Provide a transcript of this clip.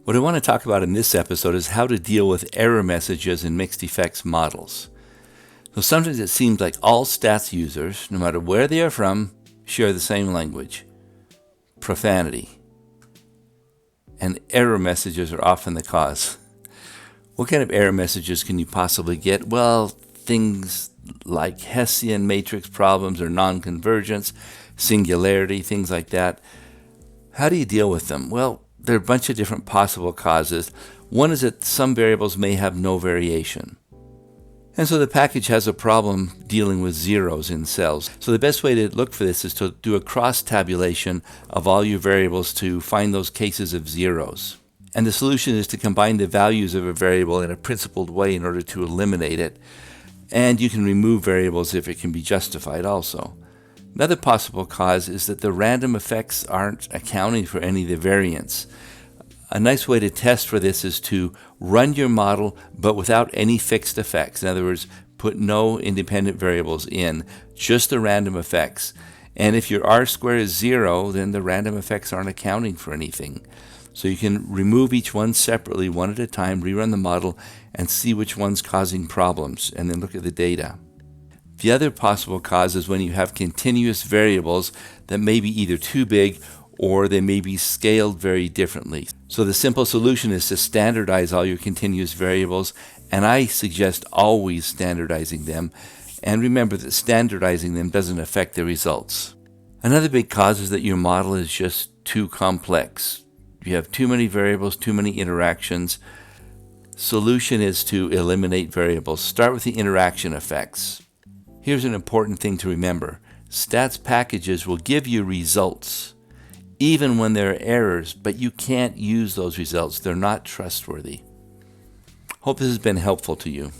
What I want to talk about in this episode is how to deal with error messages in mixed effects models. So sometimes it seems like all stats users, no matter where they are from, share the same language, profanity. And error messages are often the cause. What kind of error messages can you possibly get? Well, things like Hessian matrix problems or non-convergence, singularity, things like that. How do you deal with them? Well, there are a bunch of different possible causes. One is that some variables may have no variation. And so the package has a problem dealing with zeros in cells. So the best way to look for this is to do a cross-tabulation of all your variables to find those cases of zeros. And the solution is to combine the values of a variable in a principled way in order to eliminate it. And you can remove variables if it can be justified also. Another possible cause is that the random effects aren't accounting for any of the variance. A nice way to test for this is to run your model but without any fixed effects. In other words, put no independent variables in, just the random effects. And if your R-square is 0, then the random effects aren't accounting for anything. So you can remove each one separately, one at a time, rerun the model, and see which one's causing problems, and then look at the data. The other possible cause is when you have continuous variables that may be either too big or they may be scaled very differently. So the simple solution is to standardize all your continuous variables, and I suggest always standardizing them. And remember that standardizing them doesn't affect the results. Another big cause is that your model is just too complex. You have too many variables, too many interactions. Solution is to eliminate variables. Start with the interaction effects. Here's an important thing to remember. Stats packages will give you results even when there are errors, but you can't use those results. They're not trustworthy. Hope this has been helpful to you.